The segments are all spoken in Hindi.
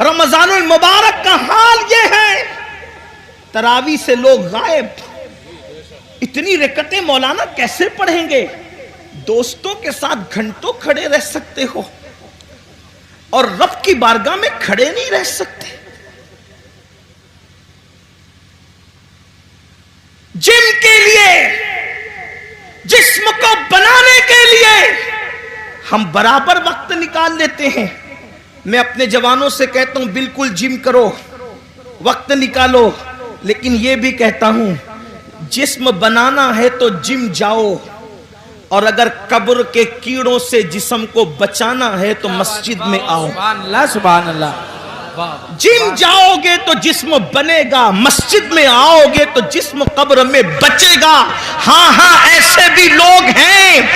रमजानुल मुबारक का हाल ये है, तरावी से लोग गायब। इतनी रकअतें मौलाना कैसे पढ़ेंगे? दोस्तों के साथ घंटों खड़े रह सकते हो और रब की बारगाह में खड़े नहीं रह सकते। जिम के लिए, जिस्म को बनाने के लिए हम बराबर वक्त निकाल लेते हैं। मैं अपने जवानों से कहता हूं बिल्कुल जिम करो, वक्त निकालो, लेकिन यह भी कहता हूं जिस्म बनाना है तो जिम जाओ, और अगर कब्र के कीड़ों से जिस्म को बचाना है तो मस्जिद में आओ। सुभान अल्लाह, सुभान अल्लाह। जिम जाओगे तो जिस्म बनेगा, मस्जिद में आओगे तो जिस्म कब्र में बचेगा। हाँ हाँ, ऐसे भी लोग हैं,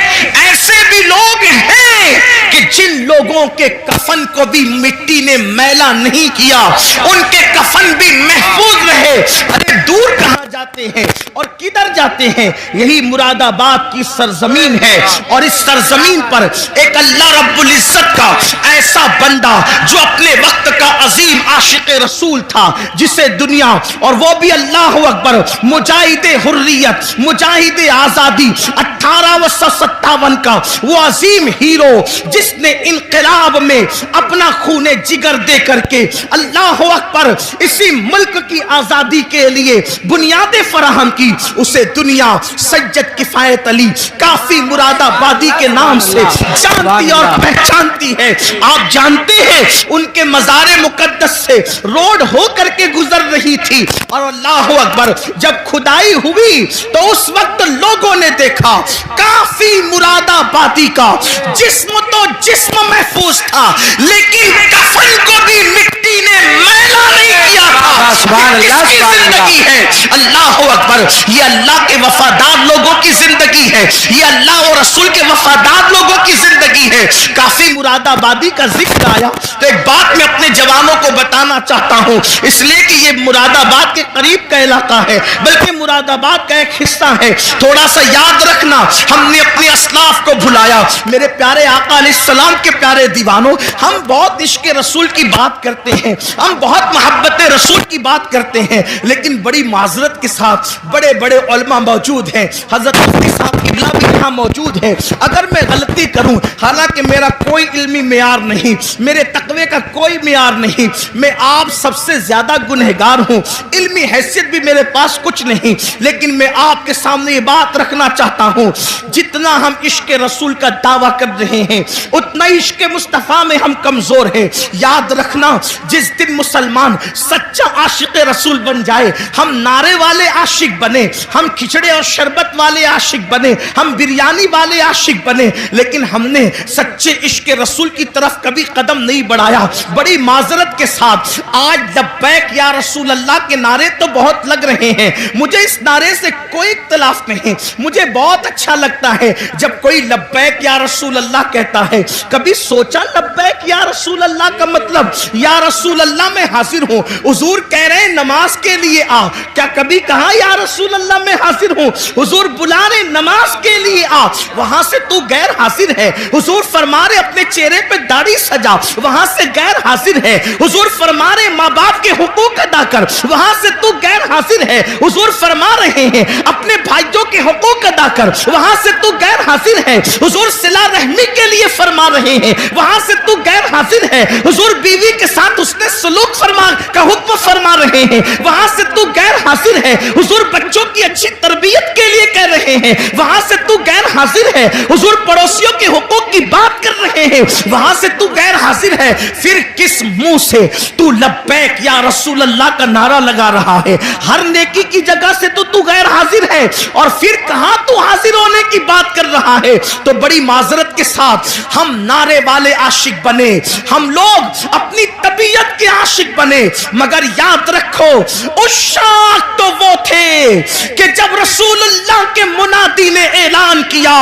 ऐसे भी लोग हैं कि जिन लोगों के कफन को भी मिट्टी ने मैला नहीं किया, उनके कफन भी महफूज रहे। अरे दूर कहां जाते हैं और किधर जाते हैं? यही मुरादाबाद की सरजमीन है, और इस सरजमीन पर एक अल्लाह रब्बुल इज्जत का ऐसा बंदा जो अपने वक्त का अजीम आशिक रसूल था, जिसे दुनिया, और वो भी अल्लाह अकबर, मुजाहिदे हुर्रियत, मुजाहिदे आजादी 1857 का वो अजीम हीरो, जिसने इनकलाब में अपना खूने जिगर दे करके अल्लाह अकबर इसी मुल्क की आजादी के लिए बुनियादें फराहम की, उसे दुनिया सज्जद किफायत अली काफी मुरादाबादी के नाम से जानती और पहचानती है। आप जानते हैं उनके मज़ारे मुकद्दस से रोड हो करके गुजर रही थी, और अल्लाह अकबर जब खुदाई हुई तो उस वक्त लोगों ने देखा काफी मुरादाबादी का जिस्म तो जिस्म महफूज था, लेकिन कफन को भी मिट्टी ने मैला नहीं किया था। इसकी जिंदगी है अल्लाह अकबर, ये अल्लाह के वफादार लोगों की जिंदगी है, ये अल्लाह और रसूल के वफादार लोगों की जिंदगी है। काफी मुरादाबादी का जिक्र आया तो एक बात मैं अपने जवानों को बताना चाहता हूं, इसलिए कि ये मुरादाबाद के करीब का इलाका है, बल्कि मुरादाबाद का एक हिस्सा है। थोड़ा सा याद रखना, हमने अपने असलाफ को भुलाया। मेरे प्यारे आका अलैहिस्सलाम के प्यारे दीवानों, हम बहुत इश्क रसूल की बात करते हैं, हम बहुत मोहब्बत रसूल की बात करते हैं, लेकिन बड़ी माजरत के साथ बड़े बड़े उलमा मौजूद हैं, हजरत मुफ्ती साहब किबला भी यहाँ मौजूद है। अगर मैं गलती करूं, हालांकि मेरा कोई इल्मी मेयार नहीं, मेरे तकवे का कोई मेयार नहीं, मैं आप सबसे ज्यादा गुनहगार हूं, इल्मी हैसियत भी मेरे पास कुछ नहीं, लेकिन मैं आपके सामने ये बात रखना चाहता हूं, जितना हम इश्क रसूल का दावा कर रहे हैं उतना इश्क मुस्तफा में हम कमजोर हैं। याद रखना, जिस दिन मुसलमान सच्चा आशिक रसूल बन जाए, हम नारे वाले आशिक बने, हम खिचड़े और शरबत वाले आशिक बने, हम बिरयानी वाले आशिक बने, लेकिन हमने सच्चे इश्क रसूल की तरफ कभी कदम नहीं बढ़ाया। बड़ी माजरत के साथ आज लब्बैक या रसूल अल्लाह के नारे तो बहुत लग रहे हैं, मुझे इस नारे से कोई इख्तिलाफ नहीं, मुझे बहुत अच्छा लगता है जब कोई लब्बैक या रसूल अल्लाह कहता है। कभी सोचा लब्बैक या रसूल अल्लाह का मतलब? या रसूल अल्लाह मैं हाजिर हूं, हुजूर कह रहे हैं नमाज के लिए आ, क्या कभी कहा या रसूल अल्लाह मैं हाजिर हूं? हुजूर बुला रहे नमाज के लिए आ, वहां से तू गैर हाजिर है। हुजूर फरमा रहे अपने चेहरे पे दाढ़ी सजा, वहां से गैर हाजिर है। हुजूर फरमा रहे माँ बाप के हुकूक अदा कर, वहां से तू गैर हाजिर है। हुजूर फरमा रहे हैं अपने भाइयों के हुकूक अदा कर, वहां से तू गैर हाजिर है। हुजूर सिला रहमी के लिए फरमा रहे हैं, वहां से तू गैर हाजिर है। हुजूर बीवी के साथ उसने सलूक फरमा का हुक्म फरमा रहे हैं, वहां से तू गैर हाजिर है। हुजूर बच्चों की अच्छी तरबियत के लिए कह रहे हैं, वहां से तू गैर हाजिर है। हुजूर पड़ोसियों के हुकूक की बात कर रहे हैं, वहां से तू गैर हाजिर है। फिर किस मुंह से तू लब्बैक या रसूल अल्लाह का नारा लगा रहा है? हर नेकी की जगह से तो तू गैर हाजिर है, और फिर कहां तू हाजिर होने की बात कर रहा है? तो बड़ी माजरत के साथ हम नारे वाले आशिक बने, हम लोग अपनी तबीयत के आशिक बने, मगर याद रखो उस शाख तो वो थे कि जब रसूलुल्लाह के मुनादी ने ऐलान किया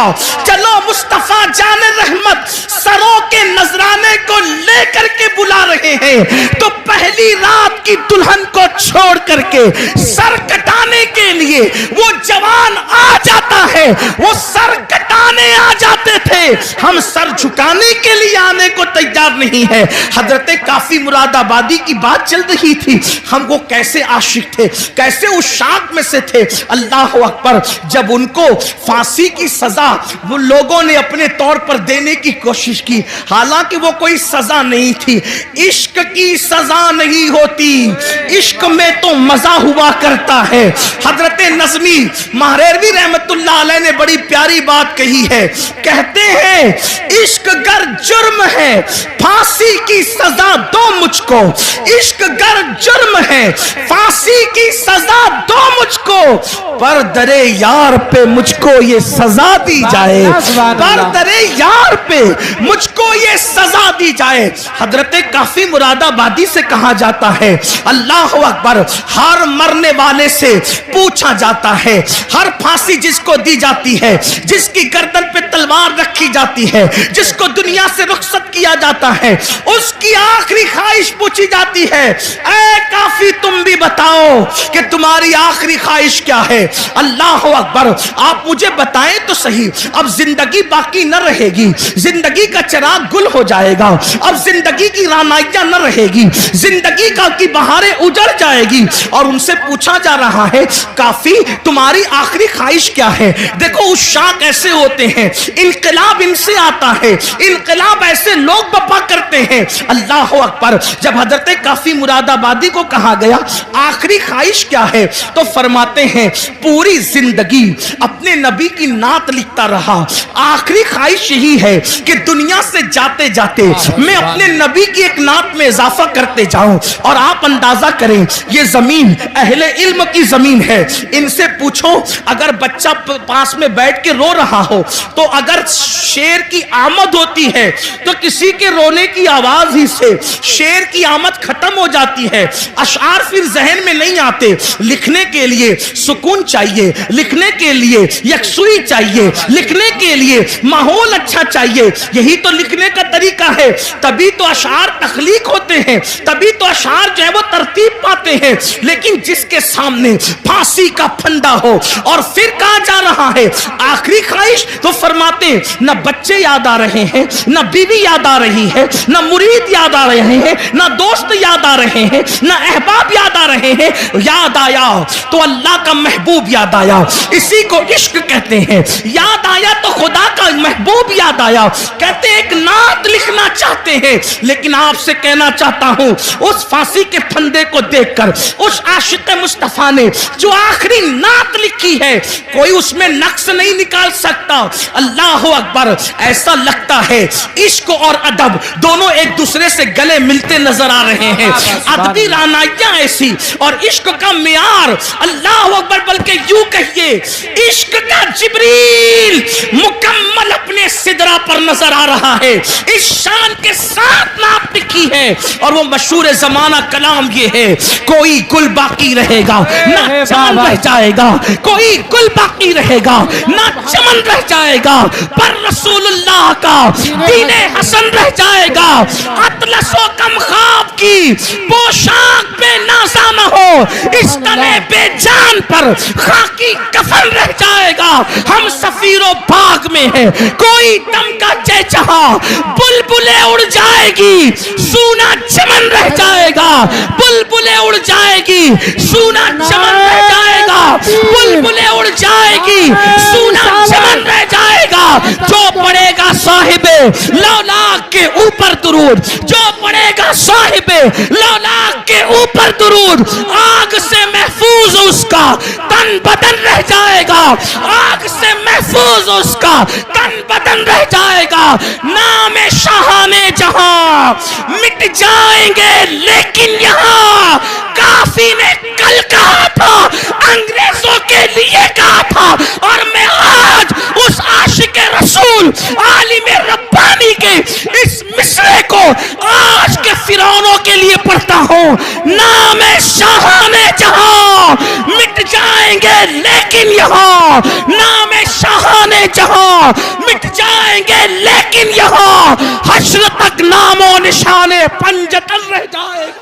चलो मुस्तफा जाने रहमत सरों के नजराने को लेकर के बुला रहे हैं, तो पहली पहली रात की दुल्हन को छोड़ करके सर कटाने के लिए वो जवान आ जाता है, वो सर कटाने आ जाते थे, हम सर झुकाने के लिए आने को तैयार नहीं है। हजरत काफी मुरादाबादी की बात चल रही थी, हम वो कैसे आशिक थे, कैसे उस शाख में से थे। अल्लाह अकबर, जब उनको फांसी की सजा वो लोगों ने अपने तौर पर देने की कोशिश की, हालांकि वो कोई सजा नहीं थी, इश्क की सजा नहीं होती, इश्क में तो मजा हुआ करता है। हजरत नज़मी महरेरवी रहमतुल्लाह अलैह ने बड़ी प्यारी बात कही है, कहते हैं इश्क गर जुर्म है फांसी की सजा दो मुझको, इश्क गर जुर्म है फांसी की सजा दो मुझको, पर दरे यार पे मुझको ये सजा दी जाए, पर दरे यार पे मुझको ये सजा दी जाए। हजरत काफी मुरादाबादी से कहा जाता है, अल्लाह अकबर, हर मरने वाले से पूछा जाता है, हर फांसी जिसको दी जाती है, जिसकी गर्दन पे तलवार रखी जाती है, जिसको दुनिया से रुखसत किया जाता है, उसकी आखिरी ख्वाहिश पूछी जाती है, ऐ काफी तुम भी बताओ कि तुम्हारी आखिरी ख्वाहिश क्या है। अल्लाह अकबर, आप मुझे बताएं तो सही, अब जिंदगी बाकी न रहेगी, जिंदगी का चिराग गुल हो जाएगा, अब जिंदगी की रानाइयां न रहेगी, जिंदगी का की बहारें उजड़ जाएगी। और उनसे पूछा जा रहा है, काफी तुम्हारी आखिरी ख्वाहिश क्या है। देखो उस शाख ऐसे होते हैं, इनकलाब इनसे आता है, इनकलाब ऐसे लोग बपा करते हैं। अल्लाह अकबर, जब हजरत काफी मुरादाबादी को कहा गया आखिरी ख्वाहिश क्या है, तो फरमाते हैं पूरी जिंदगी अपने नबी की नात लिखता रहा, आखिरी ख्वाहिश यही है कि दुनिया से जाते जाते मैं अपने नबी की एक नात में इजाफा करते जाऊं। और आप अंदाजा करें, ये जमीन अहले इल्म की जमीन है, इनसे पूछो अगर बच्चा पास में बैठ के रो रहा हो, तो अगर शेर की आमद होती है तो किसी के रोने की आवाज ही से शेर की आमद खत्म हो जाती है, अशआर फिर जहन में नहीं आते। लिखने के लिए सुकून चाहिए, लिखने के लिए यकसुई चाहिए, लिखने के लिए माहौल अच्छा चाहिए, यही तो लिखने का तरीका है, तभी तो अशआर तख्लीक होते हैं, तभी तो अशआर जो है वो तरतीब पाते हैं। लेकिन जिसके सामने फांसी का फंदा हो और फिर कहा जा रहा है आखिरी ख्वाहिश, तो फरमाते न बच्चे याद आ रहे हैं, न बीवी याद आ रही है, न मुरीद याद आ रहे हैं, न दोस्त याद आ रहे हैं, न अहबाब याद आ रहे हैं, याद आया तो अल्लाह का महबूब याद आया, इसी को इश्क कहते हैं। याद आया तो खुदा का महबूब याद आया। कहते एक नात लिखना चाहते हैं, लेकिन आपसे कहना चाहता हूं उस फांसी के फंदे को देखकर उस आशिक मुस्तफा ने जो आखिरी नात लिखी है, कोई उसमें नक्स नहीं निकाल सकता। अल्लाह अकबर, ऐसा लगता है इश्क और अदब दोनों एक दूसरे से गले मिलते नजर आ रहे हैं। अदबी रानाइयां ऐसी और इश्क का मियार, अल्लाह अकबर, बल्कि यूं कहिए इश्क का जिब्रील मुकम्मल अपने सिदरा पर नजर आ रहा है। इस शान के साथ नात लिखी है और वो मशहूर जमाना कलाम ये है, कोई गुल बाकी रहेगा ना चमन रह जाएगा, कोई गुल बाकी रहेगा ना चमन रह जाएगा, पर रसूलुल्लाह का दीने हसन रह जाएगा। अतलसो कम ख्वाब की पोशाक पे नाज़ा न हो, इस तने बेजान पर खाकी कफन रह जाएगा। हम सफीरों बाग में हैं, कोई दम का चहचहा, बुलबुलें उड़ जाएगी, सूना चमन रह जाएगा, बुलबुलें उड़ जाएगी, सूना चमन रह जाएगा, बुलबुलें उड़ जाएगी, सूना चमन रह जाएगा। जो पड़ेगा साहिबे लौलाक के ऊपर दुरूद, जो पड़ेगा साहिबे लौलाक के ऊपर दुरूद, आग से महफूज उसका तन बदन रह जाएगा, आग से महफूज उसका तन बदन रह जाएगा। नाम शाहाने जहां मिट जाएंगे, लेकिन यहाँ काफी ने कल कहा था, अंग्रेजों के लिए कहा था, और मैं आज उस आशिक रसूल आलिम रब्बानी के इस मिसरे को आज के फिरौनों के लिए पढ़ता हूँ। नाम शाहाने जहां मिट जाएंगे, लेकिन यहाँ नाम शाहाने जहां मिट जाएंगे, लेकिन यहाँ हश्र तक नामो निशाने पंजतन रह जाएगा।